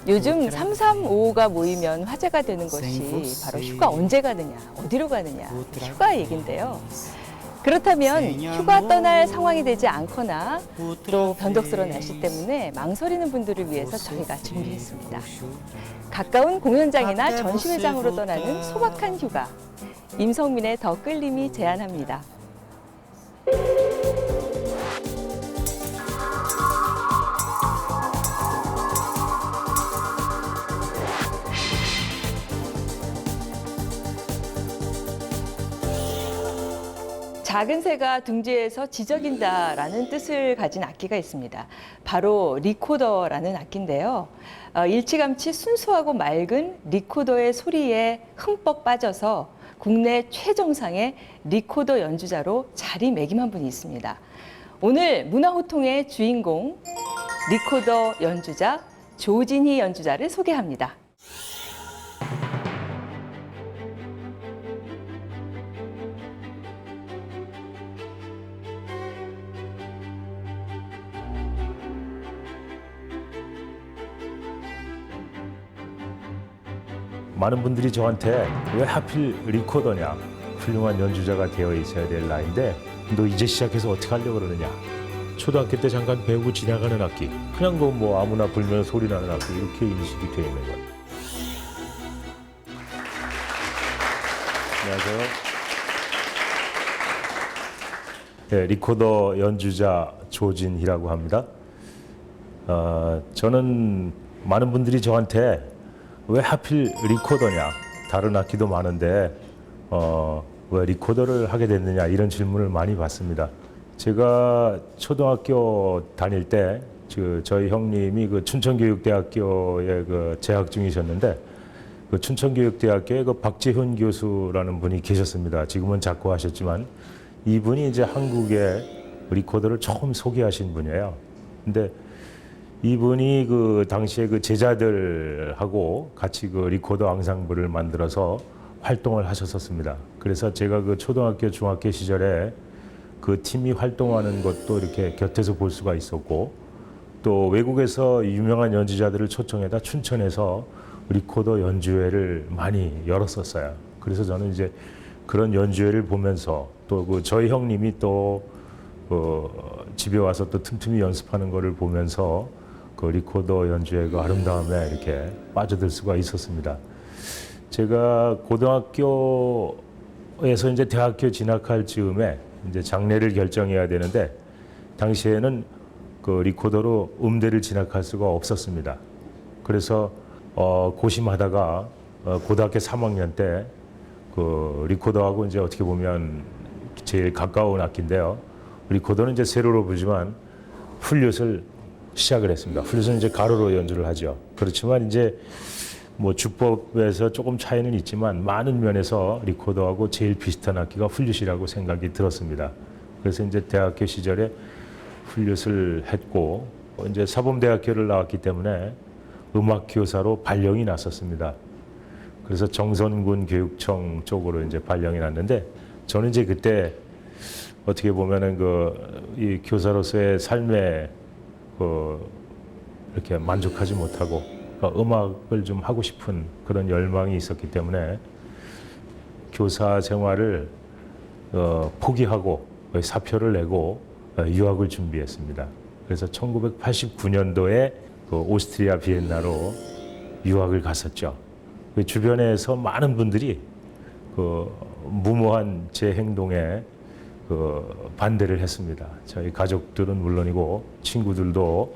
요즘 335가 모이면 화제가 되는 것이 바로 휴가 언제 가느냐, 어디로 가느냐, 휴가 얘기인데요. 그렇다면 휴가 떠날 상황이 되지 않거나 또 변덕스러운 날씨 때문에 망설이는 분들을 위해서 저희가 준비했습니다. 가까운 공연장이나 전시회장으로 떠나는 소박한 휴가. 임성민의 더 끌림이 제안합니다. 작은 새가 둥지에서 지저귀다라는 뜻을 가진 악기가 있습니다. 바로 리코더라는 악기인데요. 일찌감치 순수하고 맑은 리코더의 소리에 흠뻑 빠져서 국내 최정상의 리코더 연주자로 자리매김한 분이 있습니다. 오늘 문화호통의 주인공 리코더 연주자 조진희 연주자를 소개합니다. 많은 분들이 저한테 왜 하필 리코더냐, 훌륭한 연주자가 되어 있어야 될 나이인데 너 이제 시작해서 어떻게 하려고 그러느냐. 초등학교 때 잠깐 배우고 지나가는 악기, 그냥 뭐 아무나 불면 소리 나는 악기, 이렇게 인식이 되어 있는 거예요. 안녕하세요. 네, 리코더 연주자 조진희라고 합니다. 저는 많은 분들이 저한테 왜 하필 리코더냐, 다른 악기도 많은데 왜 리코더를 하게 됐느냐, 이런 질문을 많이 받습니다. 제가 초등학교 다닐 때 저희 형님이 그 춘천교육대학교에 재학 중이셨는데 그 춘천교육대학교에 박재훈 교수라는 분이 계셨습니다. 지금은 작고하셨지만 이분이 이제 한국에 리코더를 처음 소개하신 분이에요. 근데 이분이 그 당시에 그 제자들하고 같이 그 리코더 앙상블을 만들어서 활동을 하셨었습니다. 그래서 제가 그 초등학교, 중학교 시절에 그 팀이 활동하는 것도 이렇게 곁에서 볼 수가 있었고, 또 외국에서 유명한 연주자들을 초청해다 춘천에서 리코더 연주회를 많이 열었었어요. 그래서 저는 이제 그런 연주회를 보면서 또 그 저희 형님이 또 집에 와서 또 틈틈이 연습하는 거를 보면서 그 리코더 연주의 그 아름다움에 이렇게 빠져들 수가 있었습니다. 제가 고등학교에서 이제 대학교 진학할 즈음에 이제 장래를 결정해야 되는데 당시에는 그 리코더로 음대를 진학할 수가 없었습니다. 그래서 고심하다가 고등학교 3학년 때 그 리코더하고 이제 어떻게 보면 제일 가까운 악기인데요. 리코더는 이제 세로로 부르지만 플룻을 시작을 했습니다. 플룻은 이제 가로로 연주를 하죠. 그렇지만 이제 뭐 주법에서 조금 차이는 있지만 많은 면에서 리코더하고 제일 비슷한 악기가 플룻이라고 생각이 들었습니다. 그래서 이제 대학교 시절에 플룻을 했고 이제 사범대학교를 나왔기 때문에 음악 교사로 발령이 났었습니다. 그래서 정선군 교육청 쪽으로 이제 발령이 났는데 저는 이제 그때 어떻게 보면은 이 교사로서의 삶에 이렇게 만족하지 못하고 음악을 좀 하고 싶은 그런 열망이 있었기 때문에 교사 생활을 포기하고 사표를 내고 유학을 준비했습니다. 그래서 1989년도에 오스트리아 비엔나로 유학을 갔었죠. 그 주변에서 많은 분들이 무모한 제 행동에 반대를 했습니다. 저희 가족들은 물론이고 친구들도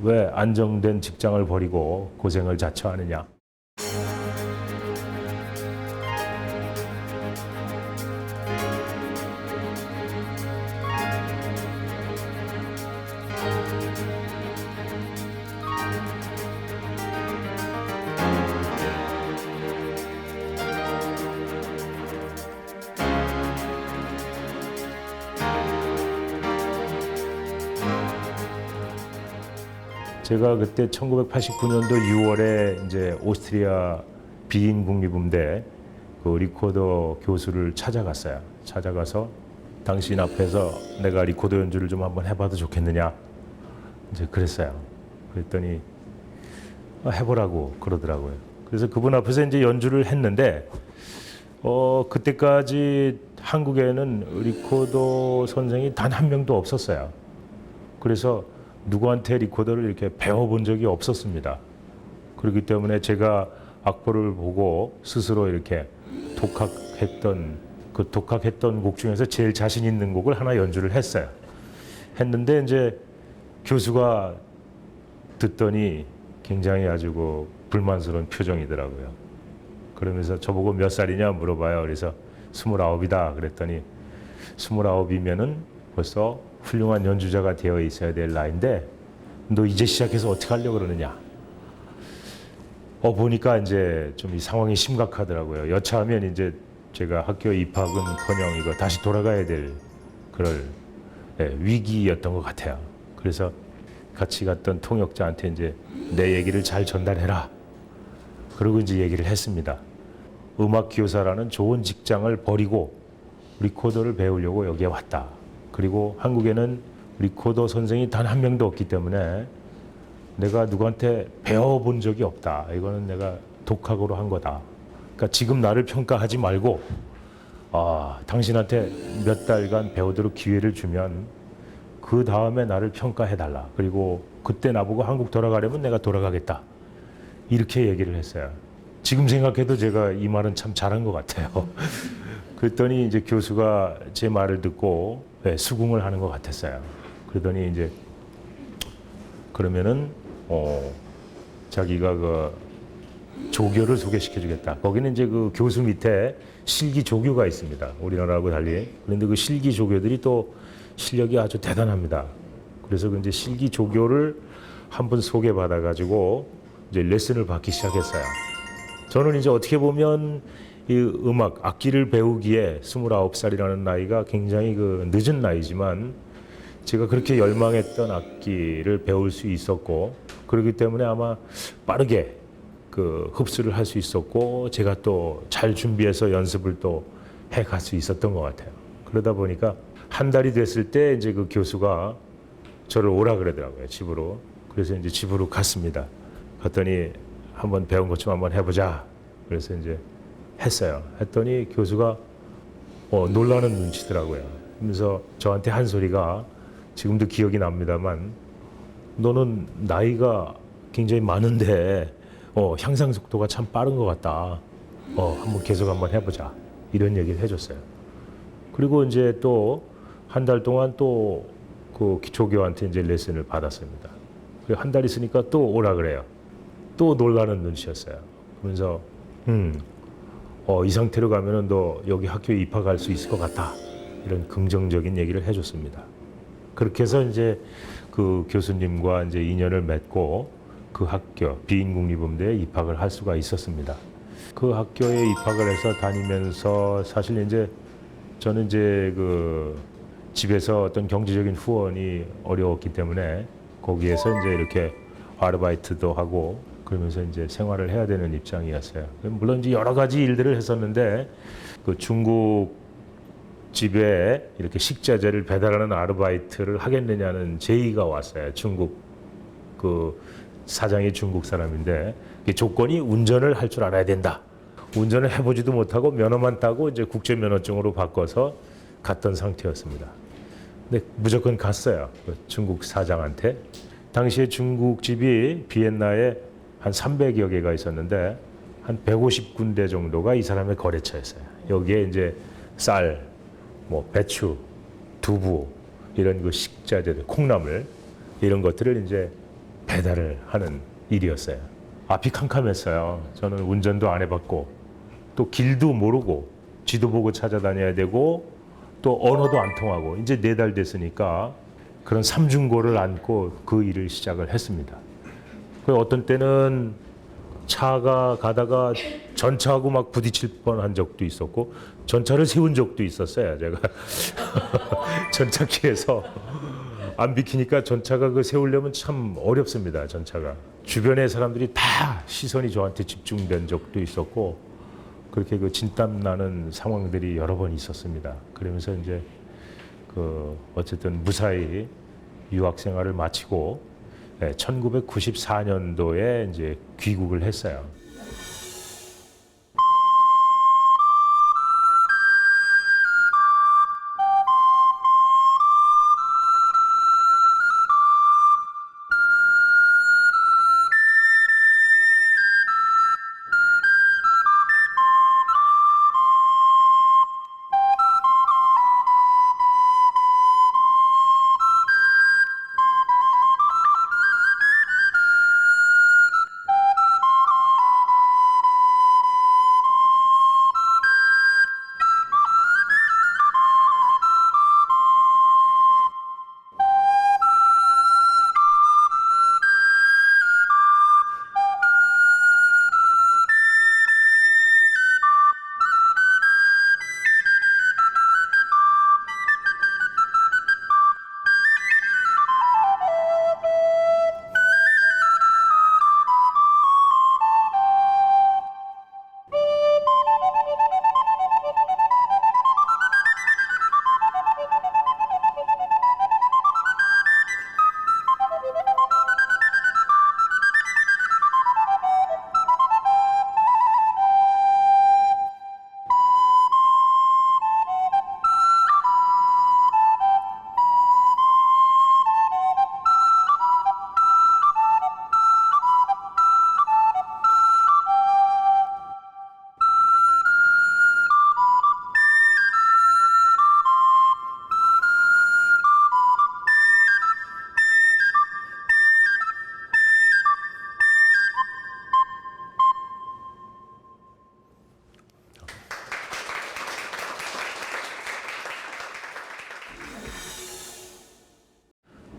왜 안정된 직장을 버리고 고생을 자처하느냐. 제가 그때 1989년도 6월에 이제 오스트리아 비인 국립음대 그 리코더 교수를 찾아갔어요. 찾아가서 당신 앞에서 내가 리코더 연주를 좀 한번 해봐도 좋겠느냐. 이제 그랬어요. 그랬더니 해보라고 그러더라고요. 그래서 그분 앞에서 이제 연주를 했는데 그때까지 한국에는 리코더 선생이 단 한 명도 없었어요. 그래서 누구한테 리코더를 이렇게 배워본 적이 없었습니다. 그렇기 때문에 제가 악보를 보고 스스로 이렇게 독학했던 곡 중에서 제일 자신 있는 곡을 하나 연주를 했어요. 했는데 이제 교수가 듣더니 굉장히 아주 불만스러운 표정이더라고요. 그러면서 저보고 몇 살이냐 물어봐요. 그래서 29이다 그랬더니 29이면은 벌써 훌륭한 연주자가 되어 있어야 될 나이인데 너 이제 시작해서 어떻게 하려고 그러느냐. 보니까 이제 좀 이 상황이 심각하더라고요. 여차하면 이제 제가 학교 입학은커녕 이거 다시 돌아가야 될 그럴 위기였던 것 같아요. 그래서 같이 갔던 통역자한테 이제 내 얘기를 잘 전달해라. 그리고 이제 얘기를 했습니다. 음악 교사라는 좋은 직장을 버리고 리코더를 배우려고 여기에 왔다. 그리고 한국에는 리코더 선생이 단 한 명도 없기 때문에 내가 누구한테 배워본 적이 없다. 이거는 내가 독학으로 한 거다. 그러니까 지금 나를 평가하지 말고 당신한테 몇 달간 배우도록 기회를 주면 그 다음에 나를 평가해달라. 그리고 그때 나보고 한국 돌아가려면 내가 돌아가겠다. 이렇게 얘기를 했어요. 지금 생각해도 제가 이 말은 참 잘한 것 같아요. 그랬더니 이제 교수가 제 말을 듣고 수긍을 하는 것 같았어요. 그러더니 이제 그러면은 자기가 그 조교를 소개시켜주겠다. 거기는 이제 그 교수 밑에 실기 조교가 있습니다. 우리나라하고 달리. 그런데 그 실기 조교들이 또 실력이 아주 대단합니다. 그래서 그 이제 실기 조교를 한 번 소개받아가지고 이제 레슨을 받기 시작했어요. 저는 이제 어떻게 보면 이 음악 악기를 배우기에 29살이라는 나이가 굉장히 그 늦은 나이지만 제가 그렇게 열망했던 악기를 배울 수 있었고 그렇기 때문에 아마 빠르게 그 흡수를 할 수 있었고 제가 또 잘 준비해서 연습을 또 해갈 수 있었던 것 같아요. 그러다 보니까 한 달이 됐을 때 이제 그 교수가 저를 오라 그러더라고요, 집으로. 그래서 이제 집으로 갔습니다. 갔더니 한번 배운 것 좀 한번 해보자. 그래서 이제 했어요. 했더니 교수가 놀라는 눈치더라고요. 그러면서 저한테 한 소리가 지금도 기억이 납니다만 너는 나이가 굉장히 많은데 향상 속도가 참 빠른 것 같다. 한번 계속 한번 해보자. 이런 얘기를 해줬어요. 그리고 이제 또 한 달 동안 또 그 조교한테 이제 레슨을 받았습니다. 한 달 있으니까 또 오라 그래요. 또 놀라는 눈치였어요. 그러면서 이 상태로 가면은 너 여기 학교에 입학할 수 있을 것 같다. 이런 긍정적인 얘기를 해줬습니다. 그렇게 해서 이제 그 교수님과 이제 인연을 맺고 그 학교 비인국립음대에 입학을 할 수가 있었습니다. 그 학교에 입학을 해서 다니면서 사실 이제 저는 이제 그 집에서 어떤 경제적인 후원이 어려웠기 때문에 거기에서 이제 이렇게 아르바이트도 하고 그러면서 이제 생활을 해야 되는 입장이었어요. 물론 이제 여러 가지 일들을 했었는데 그 중국 집에 이렇게 식자재를 배달하는 아르바이트를 하겠느냐는 제의가 왔어요. 중국 그 사장이 중국 사람인데 조건이 운전을 할 줄 알아야 된다. 운전을 해보지도 못하고 면허만 따고 이제 국제 면허증으로 바꿔서 갔던 상태였습니다. 근데 무조건 갔어요. 그 중국 사장한테. 당시에 중국집이 비엔나에 한 300여 개가 있었는데 한 150군데 정도가 이 사람의 거래처였어요. 여기에 이제 쌀, 뭐 배추, 두부 이런 그 식자재들, 콩나물 이런 것들을 이제 배달을 하는 일이었어요. 앞이 캄캄했어요. 저는 운전도 안 해봤고 또 길도 모르고 지도 보고 찾아다녀야 되고 또 언어도 안 통하고 이제 4달 됐으니까 그런 삼중고를 안고 그 일을 시작을 했습니다. 어떤 때는 차가 가다가 전차하고 막 부딪힐 뻔한 적도 있었고 전차를 세운 적도 있었어요. 제가 전차길에서 안 비키니까 전차가 그 세우려면 참 어렵습니다. 전차가 주변의 사람들이 다 시선이 저한테 집중된 적도 있었고 그렇게 그 진땀 나는 상황들이 여러 번 있었습니다. 그러면서 이제 어쨌든 무사히 유학 생활을 마치고 1994년도에 이제 귀국을 했어요.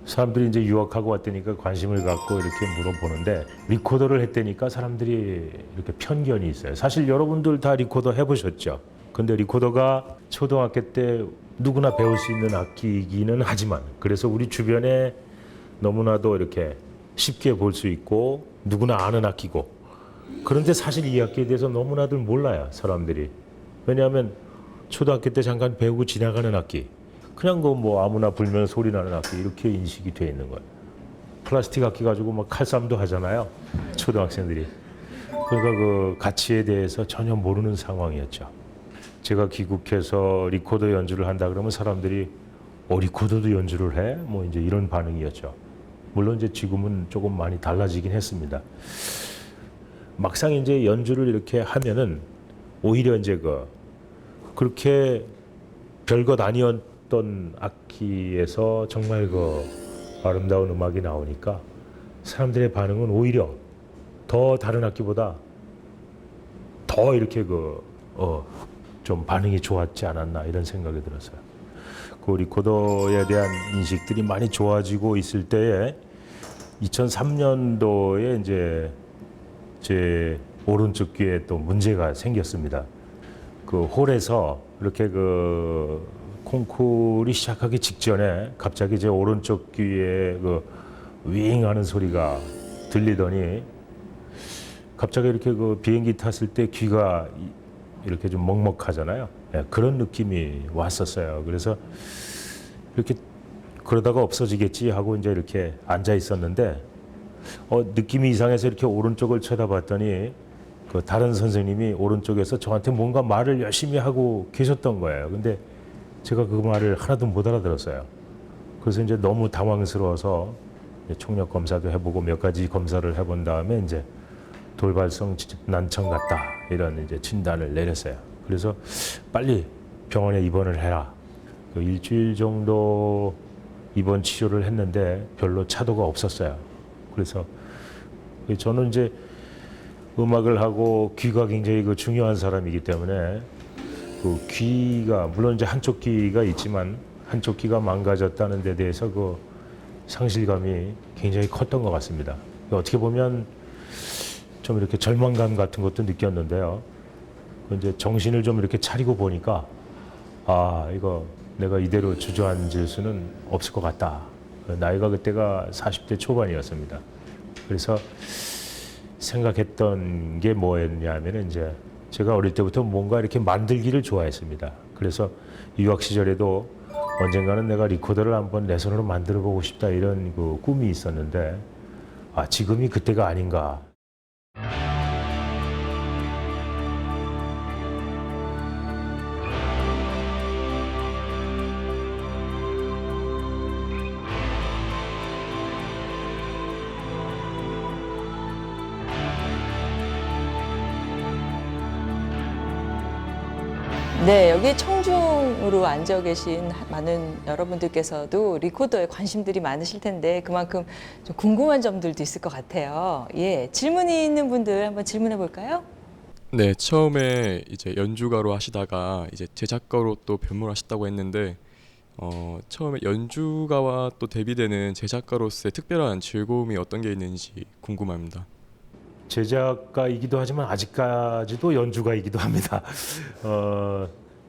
사람들이 이제 유학하고 왔다니까 관심을 갖고 이렇게 물어보는데 리코더를 했다니까 사람들이 이렇게 편견이 있어요. 사실 여러분들 다 리코더 해보셨죠? 근데 리코더가 초등학교 때 누구나 배울 수 있는 악기이기는 하지만 그래서 우리 주변에 너무나도 이렇게 쉽게 볼 수 있고 누구나 아는 악기고 그런데 사실 이 악기에 대해서 너무나들 몰라요, 사람들이. 왜냐하면 초등학교 때 잠깐 배우고 지나가는 악기 그냥 뭐 아무나 불면 소리 나는 악기 이렇게 인식이 돼 있는 거예요. 플라스틱 악기 가지고 막 칼싸움도 하잖아요, 초등학생들이. 그러니까 그 가치에 대해서 전혀 모르는 상황이었죠. 제가 귀국해서 리코더 연주를 한다 그러면 사람들이 리코더도 연주를 해? 뭐 이제 이런 반응이었죠. 물론 이제 지금은 조금 많이 달라지긴 했습니다. 막상 이제 연주를 이렇게 하면은 오히려 이제 그렇게 별것 아니었던 악기에서 정말 아름다운 음악이 나오니까 사람들의 반응은 오히려 더 다른 악기보다 더 이렇게 좀 반응이 좋았지 않았나 이런 생각이 들었어요. 그 리코더에 대한 인식들이 많이 좋아지고 있을 때에 2003년도에 이제 제 오른쪽 귀에 또 문제가 생겼습니다. 그 홀에서 이렇게 콩쿠르이 시작하기 직전에 갑자기 제 오른쪽 귀에 윙 하는 소리가 들리더니 갑자기 이렇게 비행기 탔을 때 귀가 이렇게 좀 먹먹하잖아요. 그런 느낌이 왔었어요. 그래서 이렇게 그러다가 없어지겠지 하고 이제 이렇게 앉아 있었는데 느낌이 이상해서 이렇게 오른쪽을 쳐다봤더니 다른 선생님이 오른쪽에서 저한테 뭔가 말을 열심히 하고 계셨던 거예요. 근데 제가 그 말을 하나도 못 알아들었어요. 그래서 이제 너무 당황스러워서 총력 검사도 해보고 몇 가지 검사를 해본 다음에 이제 돌발성 난청 같다 이런 이제 진단을 내렸어요. 그래서 빨리 병원에 입원을 해라. 일주일 정도 입원 치료를 했는데 별로 차도가 없었어요. 그래서 저는 이제 음악을 하고 귀가 굉장히 중요한 사람이기 때문에 귀가 물론 이제 한쪽 귀가 있지만 한쪽 귀가 망가졌다는 데 대해서 상실감이 굉장히 컸던 것 같습니다. 어떻게 보면 좀 이렇게 절망감 같은 것도 느꼈는데요. 이제 정신을 좀 이렇게 차리고 보니까 이거 내가 이대로 주저앉을 수는 없을 것 같다. 나이가 그때가 40대 초반이었습니다. 그래서 생각했던 게 뭐였냐면은 이제 제가 어릴 때부터 뭔가 이렇게 만들기를 좋아했습니다. 그래서 유학 시절에도 언젠가는 내가 리코더를 한번 내 손으로 만들어 보고 싶다 이런 그 꿈이 있었는데 지금이 그때가 아닌가. 네, 여기 청중으로 앉아 계신 많은 여러분들께서도 리코더에 관심들이 많으실 텐데 그만큼 좀 궁금한 점들도 있을 것 같아요. 예, 질문이 있는 분들 한번 질문해 볼까요? 네, 처음에 이제 연주가로 하시다가 이제 제작가로 또 변모하셨다고 했는데 처음에 연주가와 또 대비되는 제작가로서의 특별한 즐거움이 어떤 게 있는지 궁금합니다. 제작가이기도 하지만 아직까지도 연주가이기도 합니다.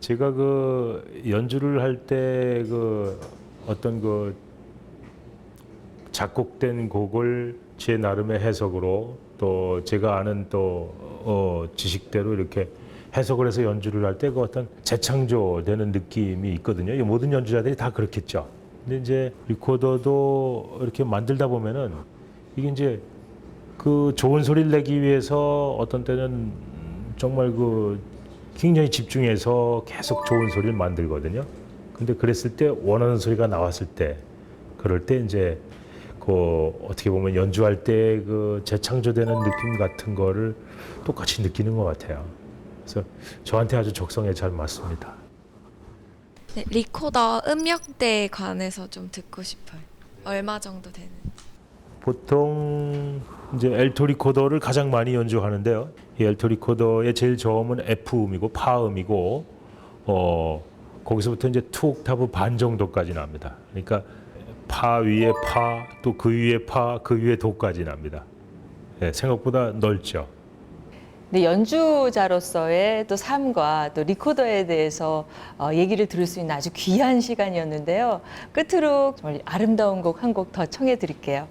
제가 그 연주를 할 때 그 어떤 그 작곡된 곡을 제 나름의 해석으로 또 제가 아는 또 지식대로 이렇게 해석을 해서 연주를 할 때 그 어떤 재창조되는 느낌이 있거든요. 이 모든 연주자들이 다 그렇겠죠. 근데 이제 리코더도 이렇게 만들다 보면은 이게 이제 그 좋은 소리를 내기 위해서 어떤 때는 정말 그 굉장히 집중해서 계속 좋은 소리를 만들거든요. 근데 그랬을 때 원하는 소리가 나왔을 때 그럴 때 이제 그 어떻게 보면 연주할 때 그 재창조되는 느낌 같은 거를 똑같이 느끼는 것 같아요. 그래서 저한테 아주 적성에 잘 맞습니다. 네, 리코더 음역대에 관해서 좀 듣고 싶어요. 얼마 정도 되는? 보통 이제 엘토 리코더를 가장 많이 연주하는데요. 이 엘토 리코더의 제일 저음은 F음이고 파음이고 거기서부터 이제 2옥타브 반 정도까지 납니다. 그러니까 파 위에 파, 또 그 위에 파, 그 위에 도까지 납니다. 네, 생각보다 넓죠. 네, 연주자로서의 또 삶과 또 리코더에 대해서 얘기를 들을 수 있는 아주 귀한 시간이었는데요. 끝으로 정말 아름다운 곡 한 곡 더 청해 드릴게요.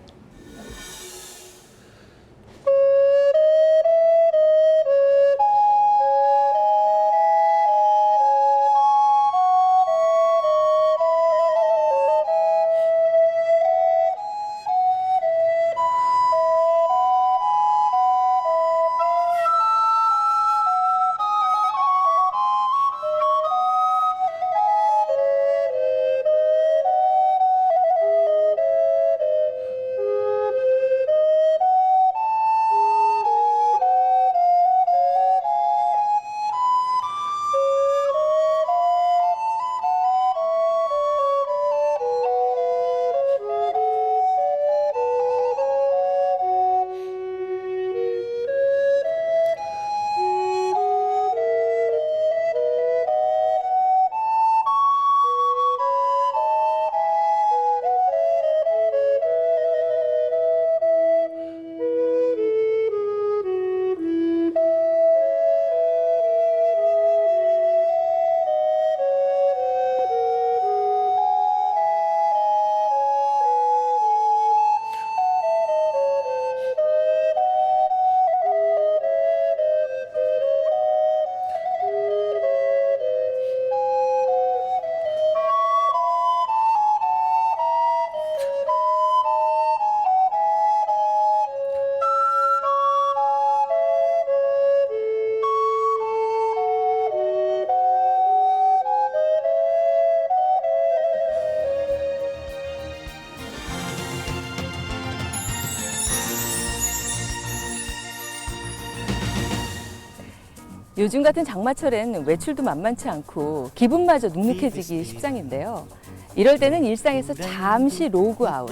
요즘 같은 장마철엔 외출도 만만치 않고 기분마저 눅눅해지기 십상인데요. 이럴 때는 일상에서 잠시 로그 아웃,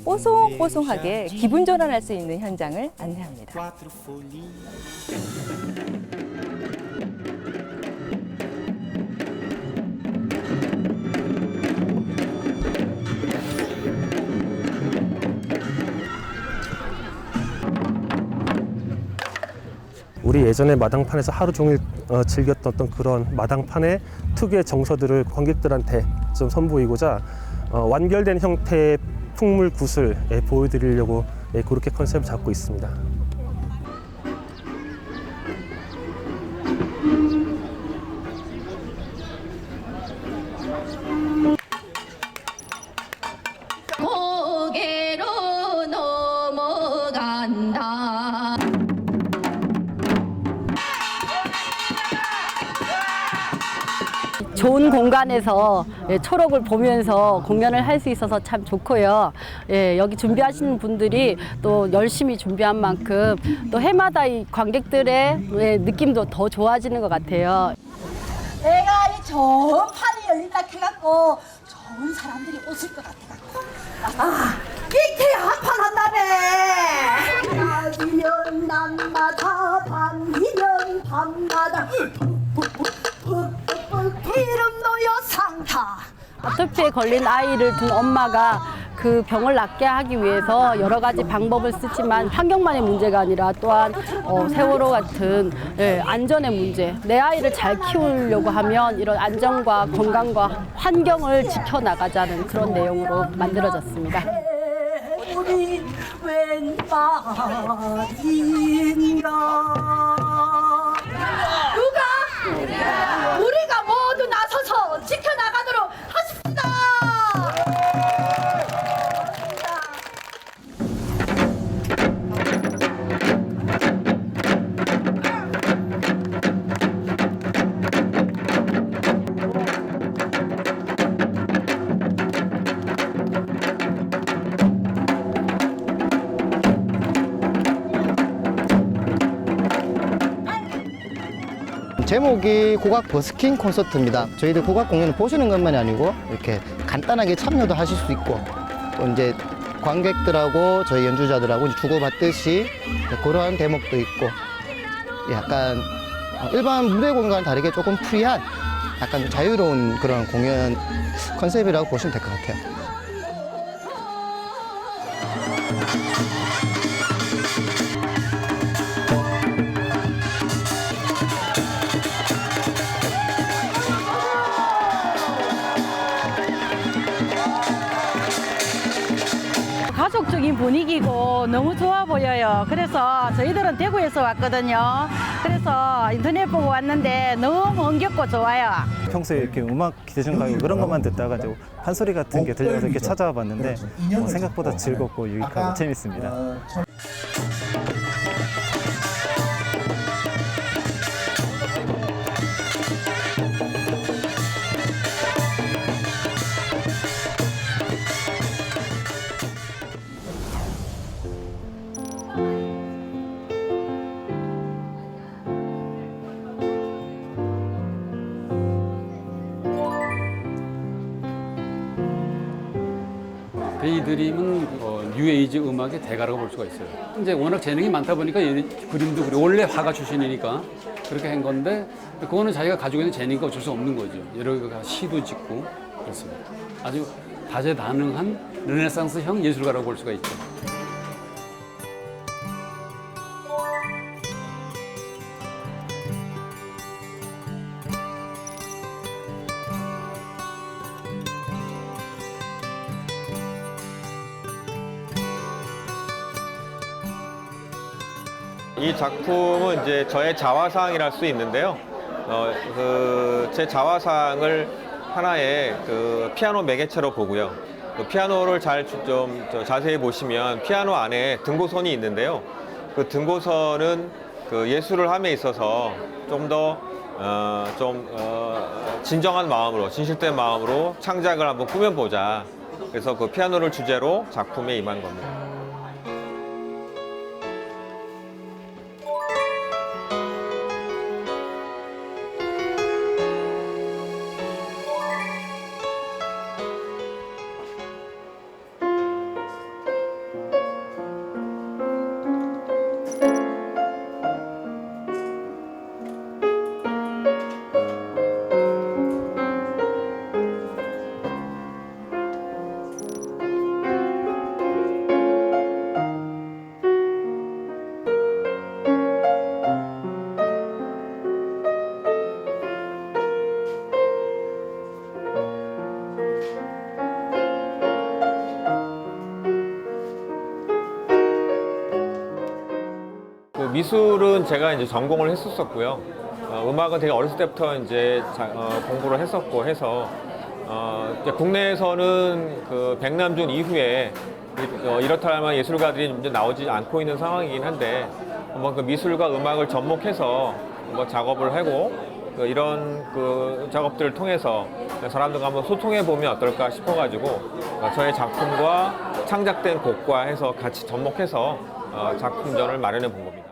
뽀송뽀송하게 기분 전환할 수 있는 현장을 안내합니다. 우리 예전에 마당판에서 하루 종일 즐겼던 어떤 그런 마당판의 특유의 정서들을 관객들한테 좀 선보이고자 완결된 형태의 풍물 굿을 보여드리려고 그렇게 컨셉을 잡고 있습니다. 좋은 공간에서 초록을 보면서 공연을 할 수 있어서 참 좋고요. 여기 준비하시는 분들이 또 열심히 준비한 만큼 또 해마다 이 관객들의 느낌도 더 좋아지는 것 같아요. 내가 이 좋은 판이 열린다 해갖고 좋은 사람들이 오실 것 같아갖고 이렇게 한판 한다네. 낮이면 낮마다 밤이면 밤마다 이름 놓여 상타. 아토피에 걸린 아이를 둔 엄마가 그 병을 낫게 하기 위해서 여러 가지 방법을 쓰지만 환경만의 문제가 아니라 또한 세월호 같은 안전의 문제, 내 아이를 잘 키우려고 하면 이런 안전과 건강과 환경을 지켜나가자는 그런 내용으로 만들어졌습니다. 우리 웬 말인가 누가 우리가 모두 나서서 지켜나가도록 하십시다. 제목이 국악 버스킹 콘서트입니다. 저희들 국악 공연을 보시는 것만이 아니고 이렇게 간단하게 참여도 하실 수 있고 또 이제 관객들하고 저희 연주자들하고 주고받듯이 그러한 대목도 있고 약간 일반 무대 공연과는 다르게 조금 프리한 약간 좀 자유로운 그런 공연 컨셉이라고 보시면 될 것 같아요. 가족적인 분위기고 너무 좋아 보여요. 그래서 저희들은 대구에서 왔거든요. 그래서 인터넷 보고 왔는데 너무 흥겹고 좋아요. 평소에 이렇게 음악 기대중 가고 그런 것만 듣다가 판소리 같은 게 들려서 이렇게 찾아와 봤는데 생각보다 즐겁고 유익하고 재밌습니다. 베이드림은 뉴에이지 음악의 대가라고 볼 수가 있어요. 이제 워낙 재능이 많다 보니까 그림도 그리고 원래 화가 출신이니까 그렇게 한 건데 그거는 자기가 가지고 있는 재능이 어쩔 수 없는 거죠. 여러 가지 시도 짓고 그렇습니다. 아주 다재다능한 르네상스형 예술가라고 볼 수가 있죠. 이 작품은 이제 저의 자화상이랄 수 있는데요. 제 자화상을 하나의 피아노 매개체로 보고요. 피아노를 좀 자세히 보시면 피아노 안에 등고선이 있는데요. 그 등고선은 예술을 함에 있어서 좀 더 진정한 마음으로, 진실된 마음으로 창작을 한번 꾸며보자. 그래서 그 피아노를 주제로 작품에 임한 겁니다. 미술은 제가 이제 전공을 했었고요. 음악은 되게 어렸을 때부터 이제 공부를 했었고 해서 이제 국내에서는 백남준 이후에 이렇다 할 만한 예술가들이 이제 나오지 않고 있는 상황이긴 한데 한번 미술과 음악을 접목해서 한번 작업을 하고 이런 작업들을 통해서 사람들과 한번 소통해 보면 어떨까 싶어가지고 저의 작품과 창작된 곡과 해서 같이 접목해서 작품전을 마련해 본 겁니다.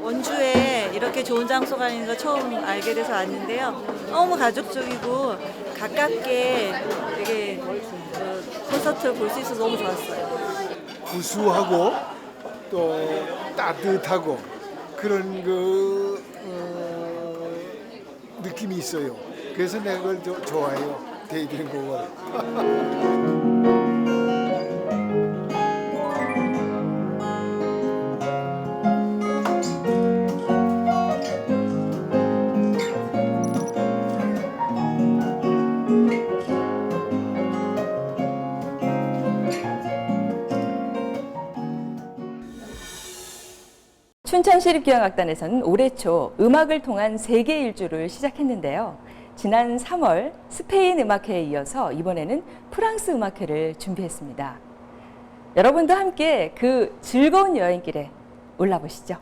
원주에 이렇게 좋은 장소가 있는 거 처음 알게 돼서 왔는데요. 너무 가족적이고 가깝게 되게 콘서트를 볼 수 있어서 너무 좋았어요. 구수하고 또 따뜻하고 그런 느낌이 있어요. 그래서 내가 그걸 좋아해요. 데이드링 곡을. 춘천시립교향악단에서는 올해 초 음악을 통한 세계 일주를 시작했는데요. 지난 3월 스페인 음악회에 이어서 이번에는 프랑스 음악회를 준비했습니다. 여러분도 함께 그 즐거운 여행길에 올라보시죠.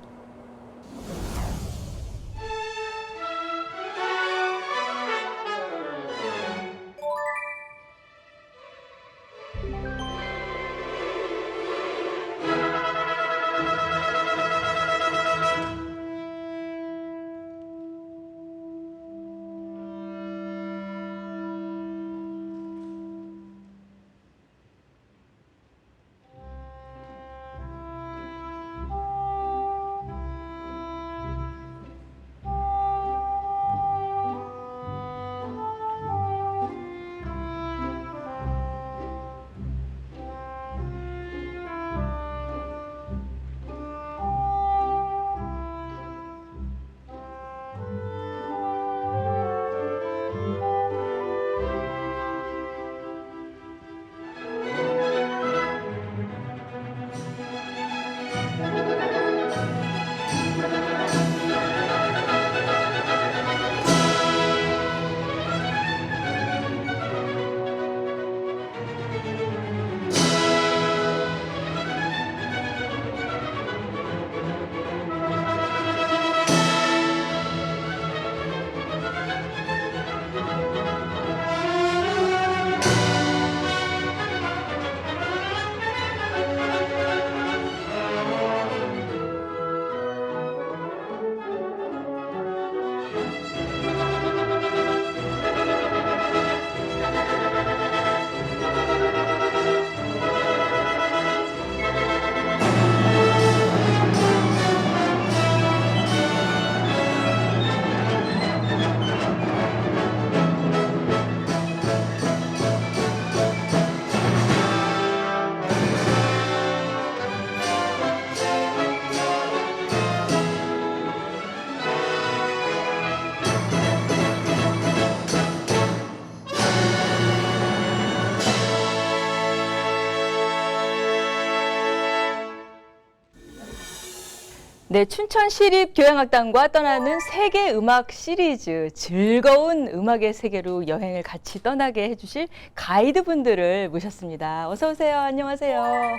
네, 춘천시립교향악단과 떠나는 세계 음악 시리즈, 즐거운 음악의 세계로 여행을 같이 떠나게 해주실 가이드분들을 모셨습니다. 어서 오세요. 안녕하세요.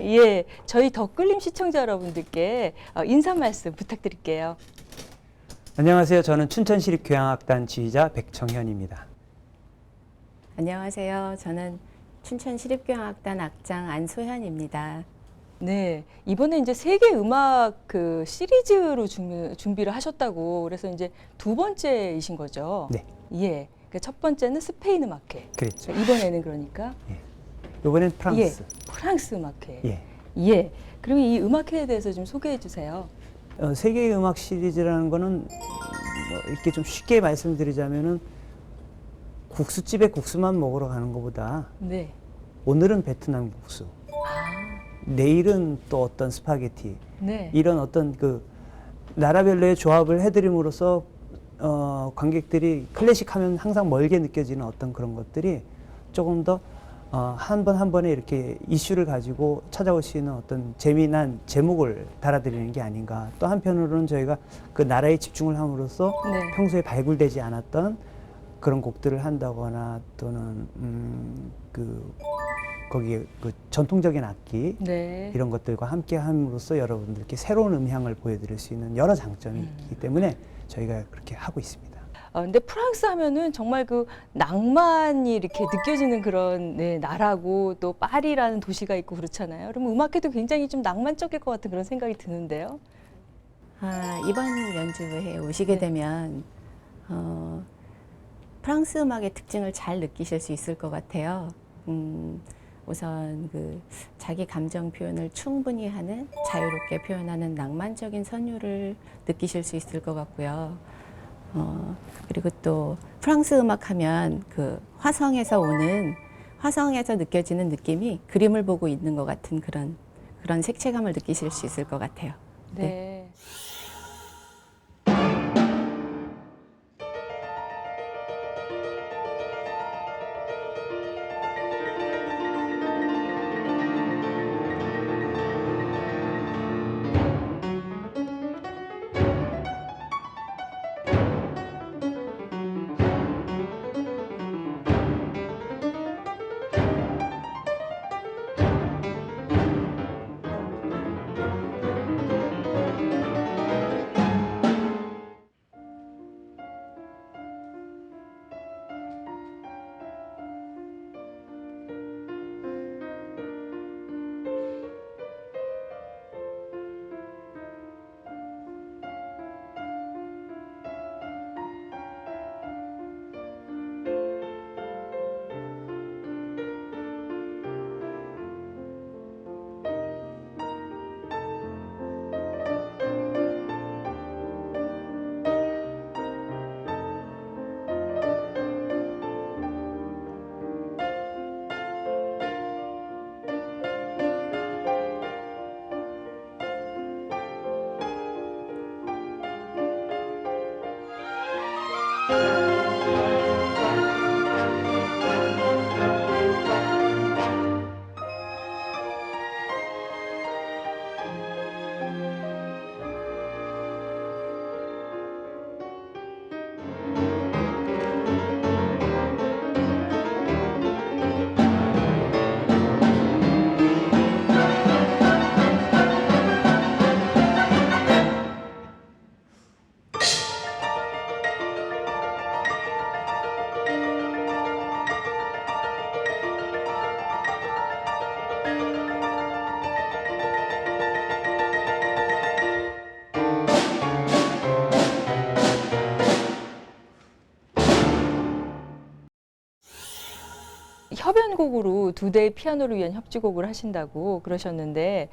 예, 저희 덧글림 시청자 여러분들께 인사 말씀 부탁드릴게요. 안녕하세요. 저는 춘천시립교향악단 지휘자 백정현입니다. 안녕하세요. 저는 춘천시립교향악단 악장 안소현입니다. 네, 이번에 이제 세계 음악 시리즈로 준비를 하셨다고 그래서 이제 두 번째이신 거죠? 네. 예. 첫 번째는 스페인 음악회. 그렇죠. 이번에는 그러니까? 예. 이번엔 프랑스. 예, 프랑스 음악회. 예. 예. 그러면 이 음악회에 대해서 좀 소개해 주세요. 세계 음악 시리즈라는 거는 이렇게 좀 쉽게 말씀드리자면은 국수집에 국수만 먹으러 가는 것보다 네. 오늘은 베트남 국수. 내일은 또 어떤 스파게티, 네. 이런 어떤 나라별로의 조합을 해드림으로써 관객들이 클래식하면 항상 멀게 느껴지는 어떤 그런 것들이 조금 더 한 번 한 번에 이렇게 이슈를 가지고 찾아오시는 어떤 재미난 제목을 달아드리는 게 아닌가. 또 한편으로는 저희가 그 나라에 집중을 함으로써 네. 평소에 발굴되지 않았던 그런 곡들을 한다거나 또는 거기에 그 전통적인 악기 네. 이런 것들과 함께 함으로써 여러분들께 새로운 음향을 보여드릴 수 있는 여러 장점이 있기 때문에 저희가 그렇게 하고 있습니다. 근데 프랑스 하면은 정말 그 낭만이 이렇게 느껴지는 그런 네, 나라고 또 파리라는 도시가 있고 그렇잖아요. 그럼 음악회도 굉장히 좀 낭만적일 것 같은 그런 생각이 드는데요. 이번 연주회에 오시게 되면 프랑스 음악의 특징을 잘 느끼실 수 있을 것 같아요. 우선 그 자기 감정 표현을 충분히 하는 자유롭게 표현하는 낭만적인 선율을 느끼실 수 있을 것 같고요. 그리고 또 프랑스 음악 하면 그 화성에서 느껴지는 느낌이 그림을 보고 있는 것 같은 그런 색채감을 느끼실 수 있을 것 같아요. 네. 협연곡으로 2대의 피아노를 위한 협주곡을 하신다고 그러셨는데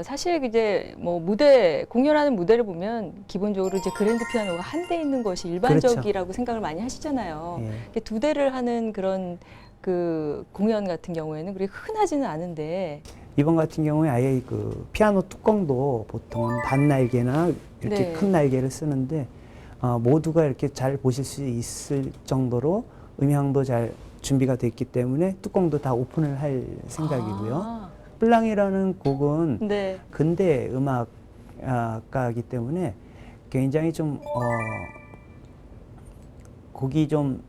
사실 이제 뭐 무대 공연하는 무대를 보면 기본적으로 이제 그랜드 피아노가 한 대 있는 것이 일반적이라고 생각을 많이 하시잖아요. 예. 2대를 하는 그런 그 공연 같은 경우에는 그렇게 흔하지는 않은데 이번 같은 경우에 아예 그 피아노 뚜껑도 보통은 반날개나 이렇게 네. 큰 날개를 쓰는데 모두가 이렇게 잘 보실 수 있을 정도로 음향도 잘 준비가 됐기 때문에 뚜껑도 다 오픈을 할 생각이고요. 플랑이라는 곡은 네. 근대 음악가이기 때문에 굉장히 좀 곡이 좀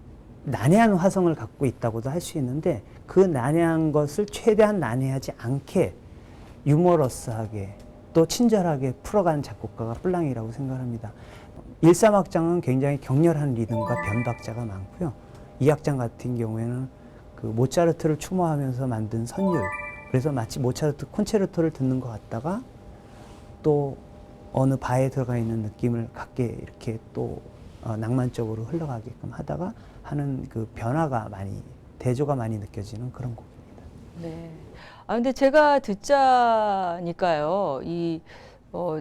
난해한 화성을 갖고 있다고도 할 수 있는데 그 난해한 것을 최대한 난해하지 않게 유머러스하게 또 친절하게 풀어가는 작곡가가 플랑이라고 생각합니다. 1~3악장은 굉장히 격렬한 리듬과 변박자가 많고요. 2악장 같은 경우에는 그 모차르트를 추모하면서 만든 선율, 그래서 마치 모차르트 콘체르토를 듣는 것 같다가 또 어느 바에 들어가 있는 느낌을 갖게 이렇게 또 낭만적으로 흘러가게끔 하다가 하는 그 변화가 많이, 대조가 많이 느껴지는 그런 곡입니다. 네. 근데 제가 듣자니까요. 이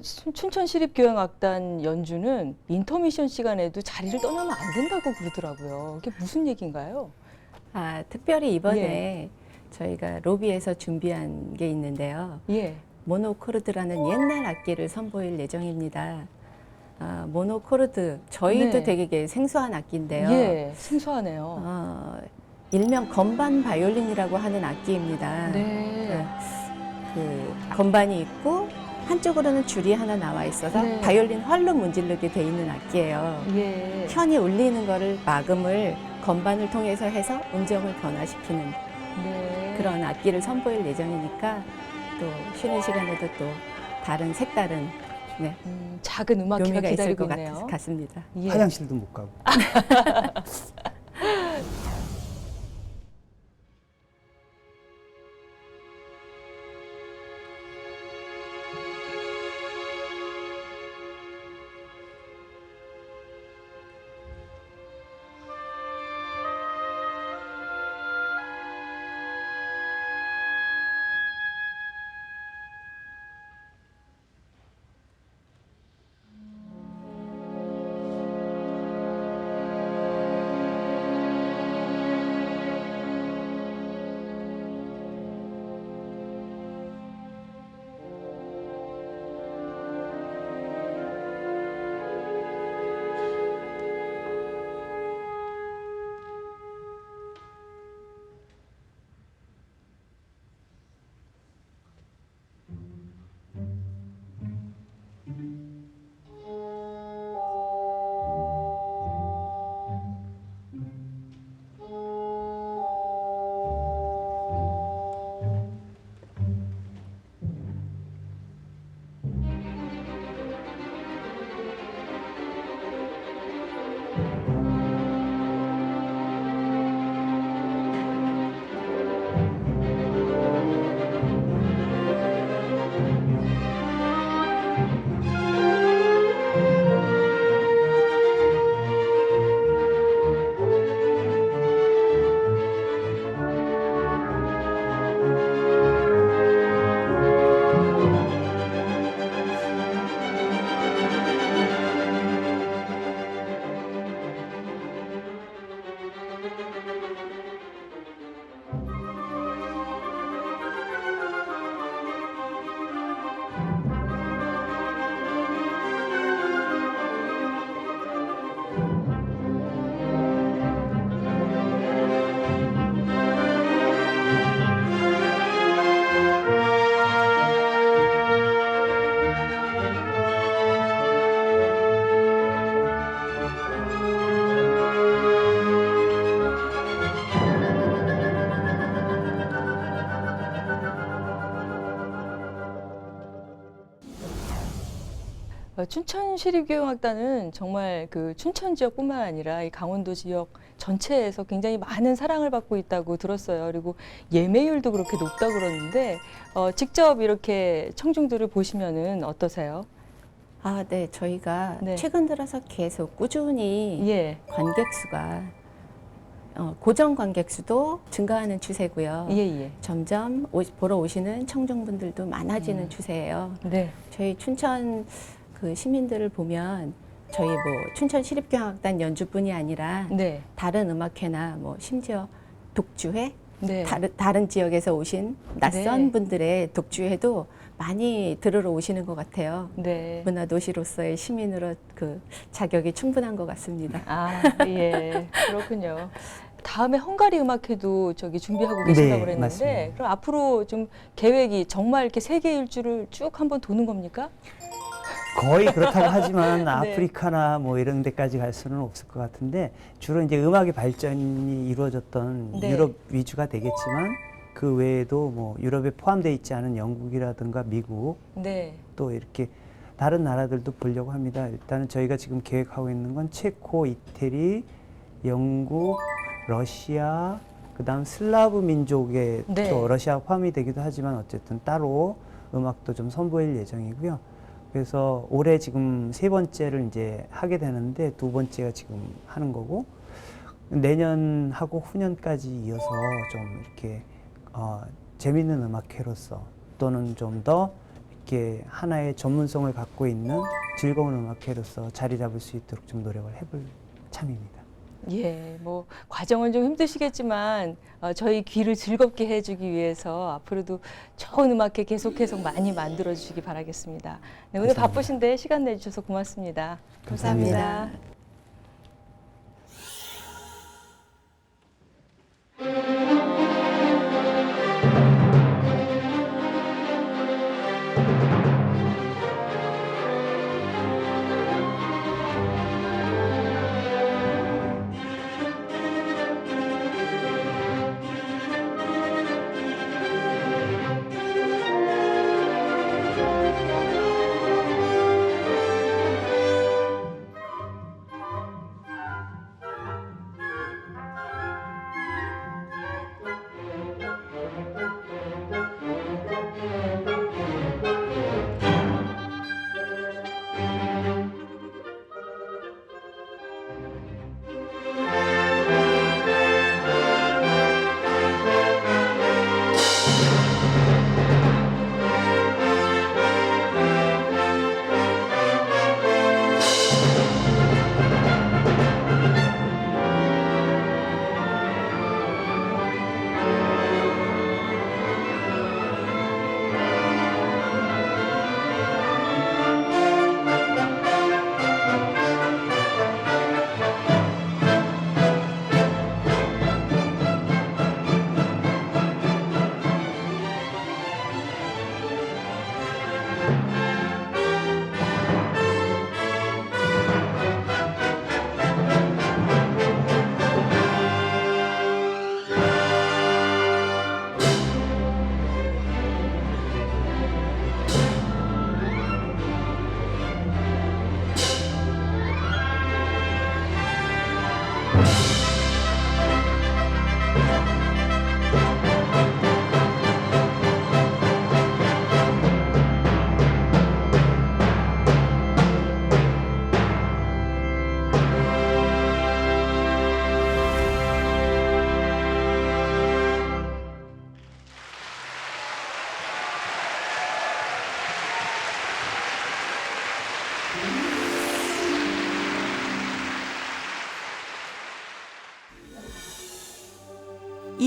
춘천시립교향악단 연주는 인터미션 시간에도 자리를 떠나면 안 된다고 그러더라고요. 이게 무슨 얘기인가요? 특별히 이번에 예. 저희가 로비에서 준비한 게 있는데요. 예. 모노코르드라는 옛날 악기를 선보일 예정입니다. 모노코르드, 저희도 네. 되게 생소한 악기인데요. 예, 생소하네요. 일명 건반 바이올린이라고 하는 악기입니다. 네. 그 건반이 있고 한쪽으로는 줄이 하나 나와 있어서 네. 바이올린 활로 문질르게 돼 있는 악기예요. 예. 현이 울리는 거를 막음을 건반을 통해서 해서 음정을 변화시키는 네. 그런 악기를 선보일 예정이니까 또 쉬는 시간에도 또 다른 색다른 네. 작은 음악회가 묘미가 있을 기다리고 것 있네요. 같습니다. 예. 화장실도 못 가고. 춘천시립교향악단은 정말 그 춘천 지역뿐만 아니라 이 강원도 지역 전체에서 굉장히 많은 사랑을 받고 있다고 들었어요. 그리고 예매율도 그렇게 높다고 그러는데 직접 이렇게 청중들을 보시면은 어떠세요? 아, 네. 저희가 네. 최근 들어서 계속 꾸준히 예. 관객 수가 고정 관객 수도 증가하는 추세고요. 예. 점점 보러 오시는 청중분들도 많아지는 추세예요. 네. 저희 춘천 그 시민들을 보면 저희 뭐 춘천 시립교향악단 연주뿐이 아니라 네. 다른 음악회나 뭐 심지어 독주회 네. 다른 지역에서 오신 낯선 네. 분들의 독주회도 많이 들으러 오시는 것 같아요. 네. 문화도시로서의 시민으로 그 자격이 충분한 것 같습니다. 아, 예. 그렇군요. 다음에 헝가리 음악회도 저기 준비하고 계신다고 그랬는데 맞습니다. 그럼 앞으로 좀 계획이 정말 이렇게 세계 일주를 쭉 한번 도는 겁니까? 거의 그렇다고 하지만 네. 아프리카나 뭐 이런 데까지 갈 수는 없을 것 같은데 주로 이제 음악의 발전이 이루어졌던 네. 유럽 위주가 되겠지만 그 외에도 뭐 유럽에 포함되어 있지 않은 영국이라든가 미국 네. 또 이렇게 다른 나라들도 보려고 합니다. 일단은 저희가 지금 계획하고 있는 건 체코, 이태리, 영국, 러시아, 그다음 슬라브 민족의 네. 또 러시아 포함이 되기도 하지만 어쨌든 따로 음악도 좀 선보일 예정이고요. 그래서 올해 지금 3번째를 이제 하게 되는데 2번째가 지금 하는 거고 내년하고 후년까지 이어서 좀 이렇게 재밌는 음악회로서 또는 좀 더 이렇게 하나의 전문성을 갖고 있는 즐거운 음악회로서 자리 잡을 수 있도록 좀 노력을 해볼 참입니다. 예, 뭐 과정은 좀 힘드시겠지만 저희 귀를 즐겁게 해주기 위해서 앞으로도 좋은 음악회 계속해서 많이 만들어 주시기 바라겠습니다. 네, 오늘 감사합니다. 바쁘신데 시간 내주셔서 고맙습니다. 감사합니다. 감사합니다.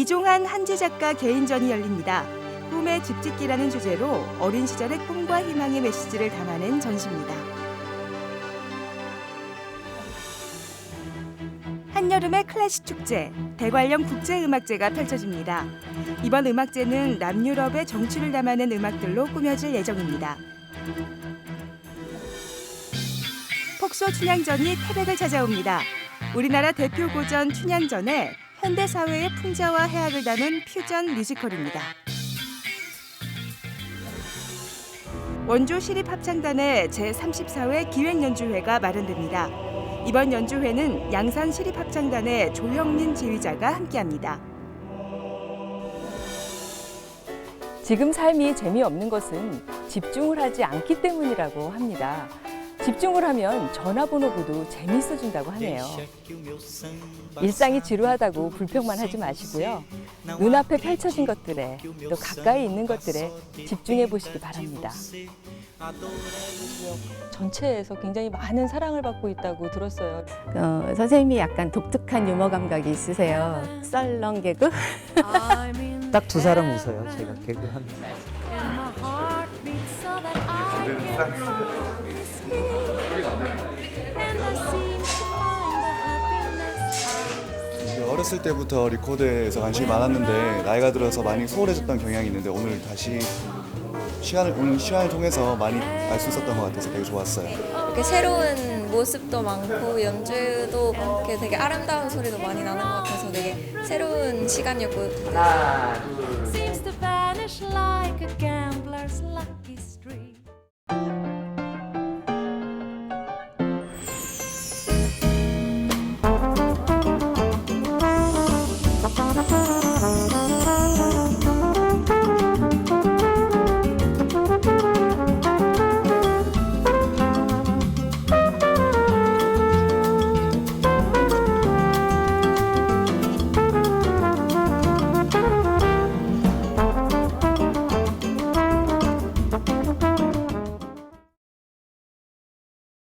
이종한 한지 작가 개인전이 열립니다. 꿈의 집짓기라는 주제로 어린 시절의 꿈과 희망의 메시지를 담아낸 전시입니다. 한여름의 클래식 축제, 대관령 국제음악제가 펼쳐집니다. 이번 음악제는 남유럽의 정취를 담아낸 음악들로 꾸며질 예정입니다. 폭소 춘향전이 태백을 찾아옵니다. 우리나라 대표 고전 춘향전에 현대사회의 풍자와 해악을 담은 퓨전 뮤지컬입니다. 원주 시립합창단의 제34회 기획연주회가 마련됩니다. 이번 연주회는 양산 시립합창단의 조형민 지휘자가 함께합니다. 지금 삶이 재미없는 것은 집중을 하지 않기 때문이라고 합니다. 집중을 하면 전화번호부도 재미있어진다고 하네요. 일상이 지루하다고 불평만 하지 마시고요. 눈앞에 펼쳐진 것들에 또 가까이 있는 것들에 집중해 보시기 바랍니다. 전체에서 굉장히 많은 사랑을 받고 있다고 들었어요. 선생님이 약간 독특한 유머 감각이 있으세요. 썰렁 개그? 딱 두 사람 웃어요. 제가 개그하면. 어렸을 때부터 리코더에서 관심이 많았는데 나이가 들어서 많이 소홀해졌던 경향이 있는데 오늘 다시 시간을 통해서 많이 알 수 있었던 것 같아서 되게 좋았어요. 이렇게 새로운 모습도 많고 연주도 이렇게 되게 아름다운 소리도 많이 나는 것 같아서 되게 새로운 시간이었고. 하나,